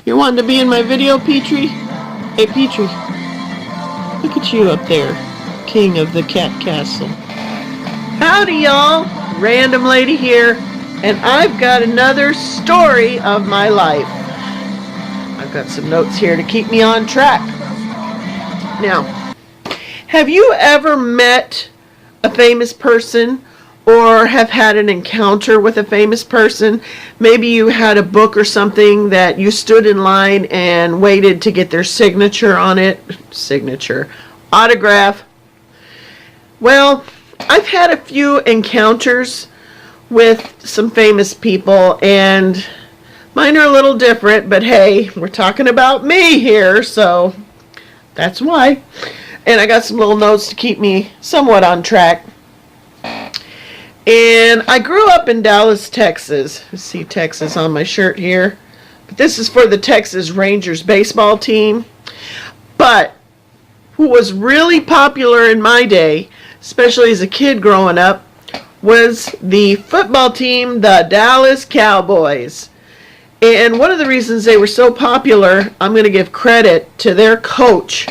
You're wanting to be in my video, Petrie? Hey, Petrie. Look at you up there, king of the cat castle. Howdy, y'all. Random lady here, and I've got another story of my life. I've got some notes here to keep me on track. Now, have you ever met a famous person or have had an encounter with a famous person? Maybe you had a book or something that you stood in line and waited to get their signature on it. Autograph. Well, I've had a few encounters with some famous people, and mine are a little different, but hey, we're talking about me here, so that's why. And I got some little notes to keep me somewhat on track. And I grew up in Dallas, Texas. You see Texas on my shirt here. But this is for the Texas Rangers baseball team. But who was really popular in my day, especially as a kid growing up, was the football team, the Dallas Cowboys. And one of the reasons they were so popular, I'm going to give credit to their coach,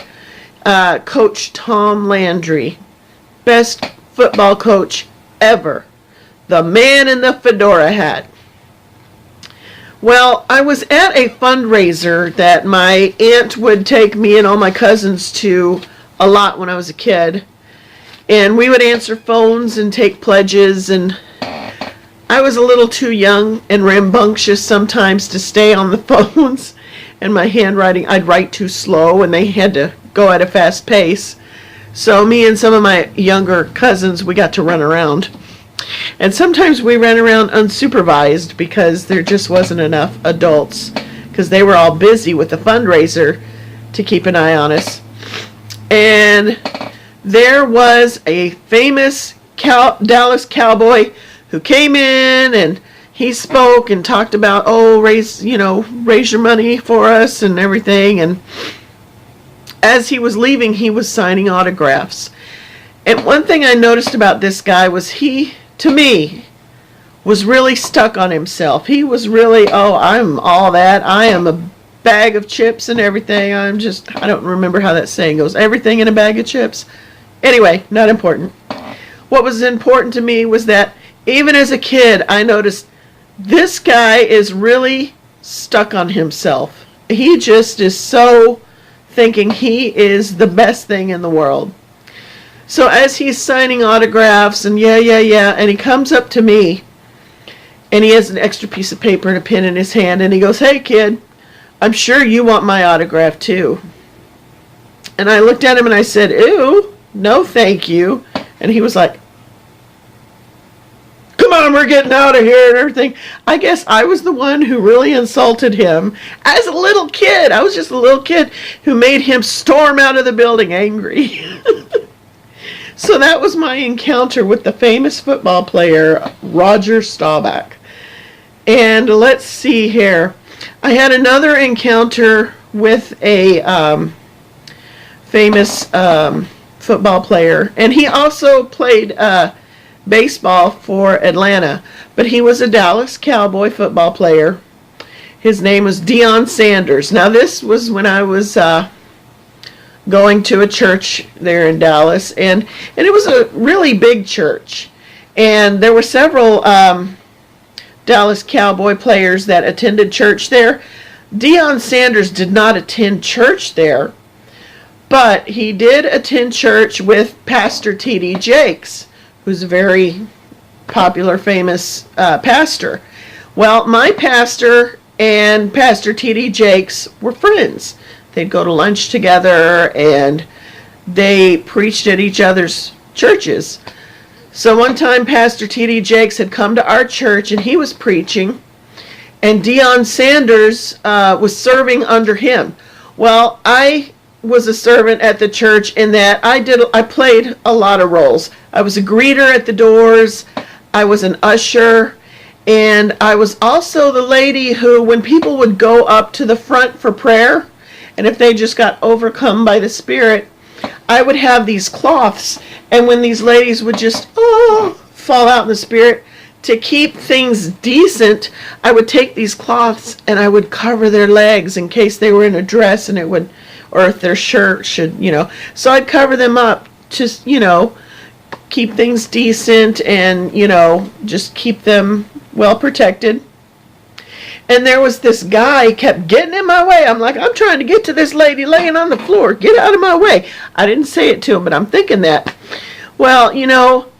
Coach Tom Landry. Best football coach ever. The man in the fedora hat. Well, I was at a fundraiser that my aunt would take me and all my cousins to a lot when I was a kid. And we would answer phones and take pledges, and I was a little too young and rambunctious sometimes to stay on the phones. And my handwriting, I'd write too slow, and they had to go at a fast pace. So me and some of my younger cousins, we got to run around. And sometimes we ran around unsupervised because there just wasn't enough adults, because they were all busy with the fundraiser to keep an eye on us. And there was a famous Dallas Cowboy who came in, and he spoke and talked about, raise your money for us and everything. And as he was leaving, he was signing autographs. And one thing I noticed about this guy was he, to me, was really stuck on himself. He was really, I'm all that. I am a bag of chips and everything. I don't remember how that saying goes. Everything in a bag of chips. Anyway, not important. What was important to me was that even as a kid, I noticed this guy is really stuck on himself. He just is so thinking he is the best thing in the world. So as he's signing autographs and and he comes up to me and he has an extra piece of paper and a pen in his hand, and he goes, "Hey kid, I'm sure you want my autograph too." And I looked at him and I said, "Ew, no thank you." And he was like, "Come on, we're getting out of here," and everything. I guess I was the one who really insulted him as a little kid. I was just a little kid who made him storm out of the building angry. So that was my encounter with the famous football player, Roger Staubach. And let's see here. I had another encounter with a famous football player, and he also played baseball for Atlanta, but he was a Dallas Cowboy football player. His name was Deion Sanders. Now this was when I was going to a church there in Dallas, and it was a really big church, and there were several Dallas Cowboy players that attended church there. Deion Sanders did not attend church there, but he did attend church with Pastor T.D. Jakes, who's a very popular, famous pastor. Well, my pastor and Pastor T.D. Jakes were friends. They'd go to lunch together, and they preached at each other's churches. So one time, Pastor T.D. Jakes had come to our church, and he was preaching, and Deion Sanders was serving under him. Well, I was a servant at the church in that I played a lot of roles. I was a greeter at the doors, I was an usher, and I was also the lady who, when people would go up to the front for prayer, and if they just got overcome by the Spirit, I would have these cloths, and when these ladies would just fall out in the Spirit, to keep things decent, I would take these cloths and I would cover their legs in case they were in a dress and it would, or if their shirt should, so I'd cover them up, just, keep things decent and, just keep them well protected. And there was this guy kept getting in my way. I'm like, I'm trying to get to this lady laying on the floor. Get out of my way. I didn't say it to him, but I'm thinking that. Well,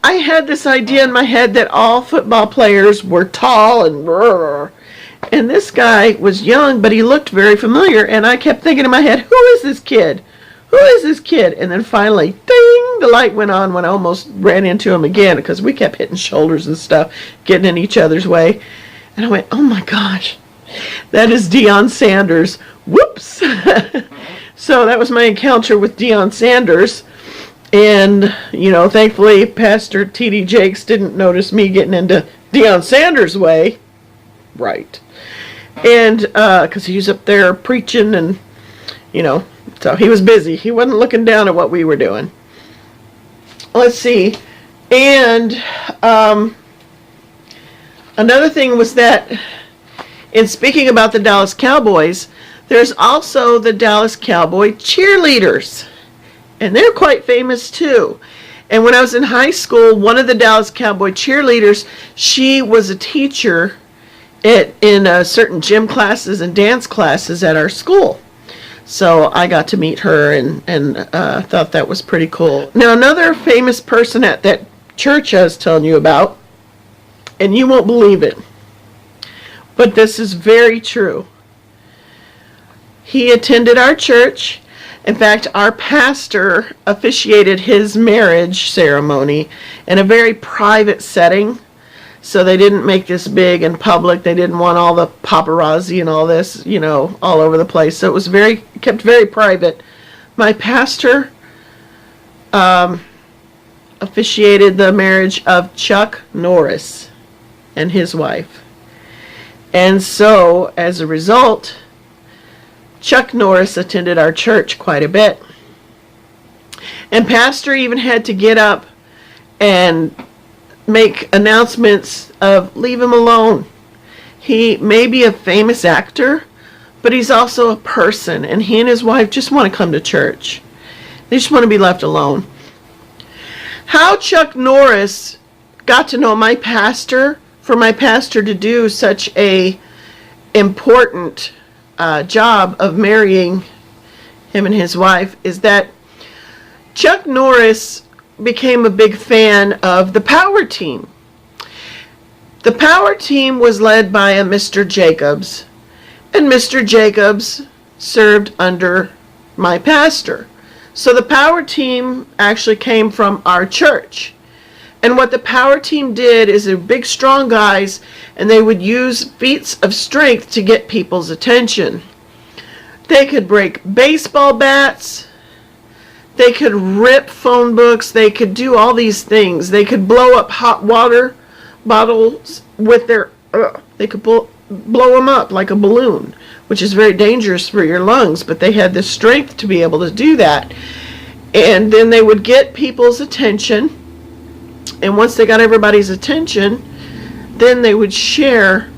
I had this idea in my head that all football players were tall and this guy was young, but he looked very familiar. And I kept thinking in my head, who is this kid? Who is this kid? And then finally, ding, the light went on when I almost ran into him again because we kept hitting shoulders and stuff, getting in each other's way. And I went, oh my gosh, that is Deion Sanders. Whoops. So that was my encounter with Deion Sanders. And, thankfully, Pastor T.D. Jakes didn't notice me getting into Deion Sanders' way. Right. And, because he was up there preaching and, so he was busy. He wasn't looking down at what we were doing. Let's see. And, another thing was that, in speaking about the Dallas Cowboys, there's also the Dallas Cowboy cheerleaders. And they're quite famous too. And when I was in high school, one of the Dallas Cowboy cheerleaders, she was a teacher in certain gym classes and dance classes at our school. So I got to meet her and thought that was pretty cool. Now, another famous person at that church I was telling you about, and you won't believe it, but this is very true. He attended our church. In fact, our pastor officiated his marriage ceremony in a very private setting. So they didn't make this big and public. They didn't want all the paparazzi and all this, all over the place. So it was kept very private. My pastor officiated the marriage of Chuck Norris and his wife. And so, as a result, Chuck Norris attended our church quite a bit. And Pastor even had to get up and make announcements of leave him alone. He may be a famous actor, but he's also a person. And he and his wife just want to come to church. They just want to be left alone. How Chuck Norris got to know my pastor, for my pastor to do such a important job of marrying him and his wife, is that Chuck Norris became a big fan of the Power Team. The Power Team was led by a Mr. Jacobs, and Mr. Jacobs served under my pastor. So the Power Team actually came from our church. And what the Power Team did is they're big, strong guys, and they would use feats of strength to get people's attention. They could break baseball bats. They could rip phone books. They could do all these things. They could blow up hot water bottles with their... they could blow them up like a balloon, which is very dangerous for your lungs, but they had the strength to be able to do that. And then they would get people's attention. And once they got everybody's attention, then they would share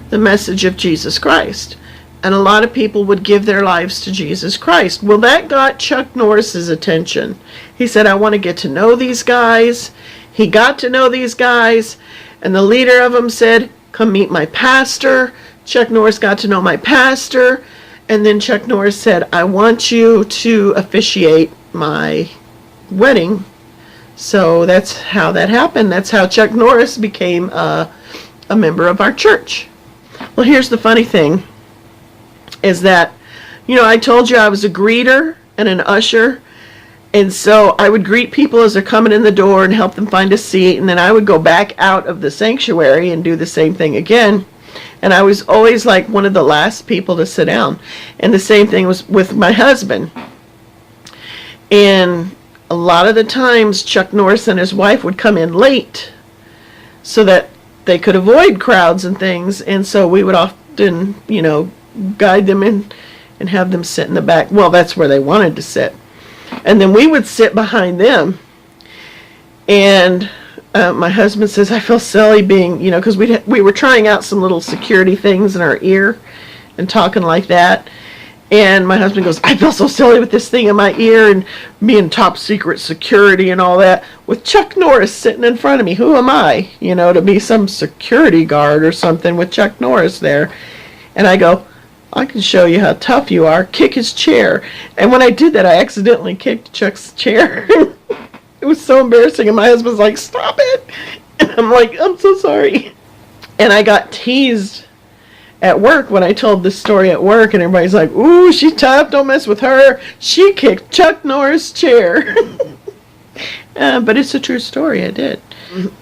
the message of Jesus Christ. And a lot of people would give their lives to Jesus Christ. Well, that got Chuck Norris's attention. He said, I want to get to know these guys. He got to know these guys, and the leader of them said, come meet my pastor. Chuck Norris got to know my pastor, and then Chuck Norris said, I want you to officiate my wedding. So that's how that happened. That's how Chuck Norris became a member of our church. Well, here's the funny thing, is that, I told you I was a greeter and an usher. And so I would greet people as they're coming in the door and help them find a seat. And then I would go back out of the sanctuary and do the same thing again. And I was always like one of the last people to sit down. And the same thing was with my husband. And a lot of the times, Chuck Norris and his wife would come in late so that they could avoid crowds and things. And so we would often, guide them in and have them sit in the back. Well, that's where they wanted to sit. And then we would sit behind them. And my husband says, I feel silly being, because we were trying out some little security things in our ear and talking like that. And my husband goes, I feel so silly with this thing in my ear and me in top secret security and all that with Chuck Norris sitting in front of me. Who am I, to be some security guard or something with Chuck Norris there? And I go, I can show you how tough you are. Kick his chair. And when I did that, I accidentally kicked Chuck's chair. It was so embarrassing. And my husband's like, stop it. And I'm like, I'm so sorry. And I got teased at work when I told this story at work, and everybody's like, ooh, she's tough, don't mess with her. She kicked Chuck Norris' chair. But it's a true story, I did.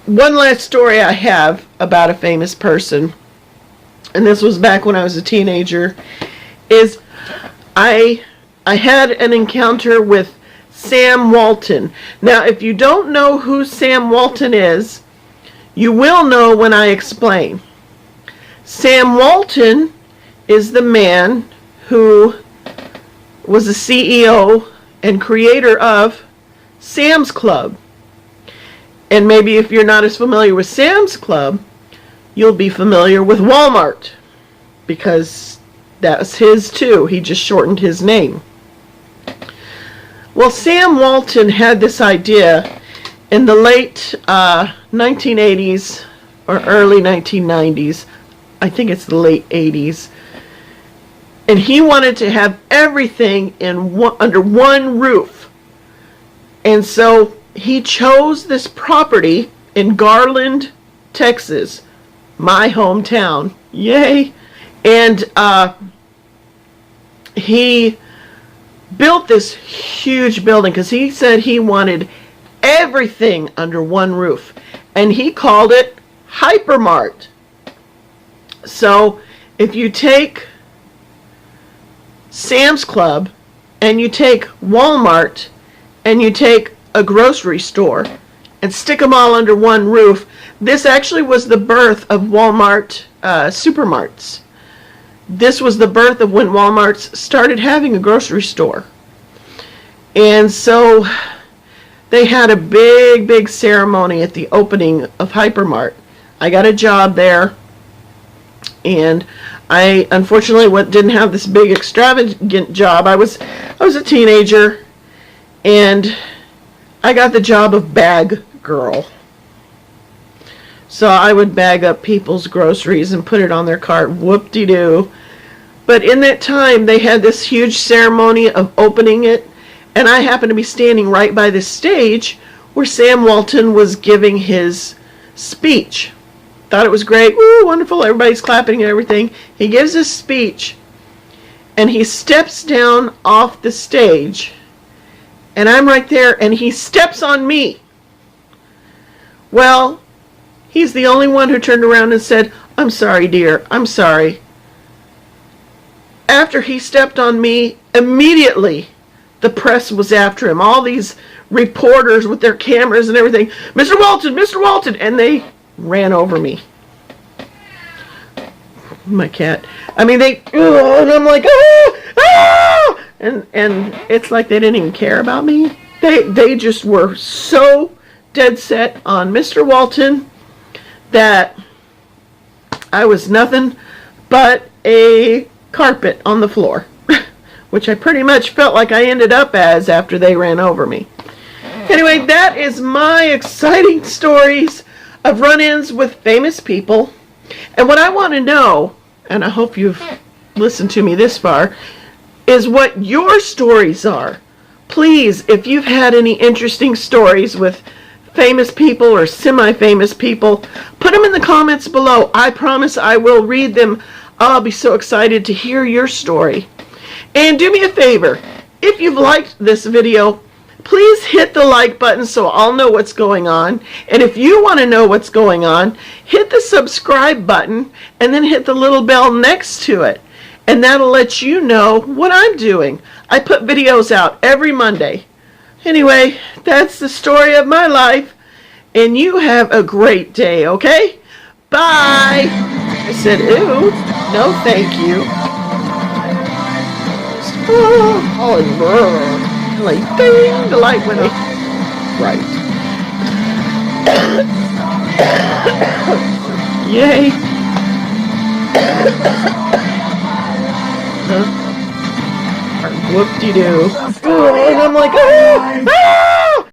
One last story I have about a famous person, and this was back when I was a teenager, is I had an encounter with Sam Walton. Now, if you don't know who Sam Walton is, you will know when I explain. Sam Walton is the man who was the CEO and creator of Sam's Club. And maybe if you're not as familiar with Sam's Club, you'll be familiar with Wal-Mart, because that's his too. He just shortened his name. Well, Sam Walton had this idea in the late 1980s or early 1990s. I think it's the late 80s. And he wanted to have everything under one roof. And so he chose this property in Garland, Texas, my hometown. Yay! And he built this huge building because he said he wanted everything under one roof. And he called it Hypermart. So if you take Sam's Club and you take Walmart and you take a grocery store and stick them all under one roof, this actually was the birth of Walmart supermarts. This was the birth of when Walmarts started having a grocery store. And so they had a big ceremony at the opening of Hypermart. I got a job there. And I unfortunately didn't have this big extravagant job. I was a teenager, and I got the job of bag girl. So I would bag up people's groceries and put it on their cart. Whoop-de-doo. But in that time, they had this huge ceremony of opening it, and I happened to be standing right by the stage where Sam Walton was giving his speech. Thought it was great. Woo, wonderful. Everybody's clapping and everything. He gives his speech, and he steps down off the stage, and I'm right there, and he steps on me. Well, he's the only one who turned around and said, I'm sorry, dear. I'm sorry. After he stepped on me, immediately the press was after him. All these reporters with their cameras and everything. Mr. Walton, Mr. Walton. And they ran over me. My cat. I mean, and I'm like, and it's like they didn't even care about me. They just were so dead set on Mr. Walton that I was nothing but a carpet on the floor, which I pretty much felt like I ended up as after they ran over me. Anyway, that is my exciting stories of run-ins with famous people. And what I want to know, and I hope you've listened to me this far, is what your stories are. Please, if you've had any interesting stories with famous people or semi-famous people, put them in the comments below. I promise I will read them. I'll be so excited to hear your story. And do me a favor, if you've liked this video, please hit the like button so I'll know what's going on. And if you want to know what's going on, hit the subscribe button and then hit the little bell next to it. And that'll let you know what I'm doing. I put videos out every Monday. Anyway, that's the story of my life. And you have a great day, okay? Bye! I said, ew. No, thank you. Oh, like, ding, the light went off. Right. Yay. Whoop-de-doo. Oh, and I'm like, oh,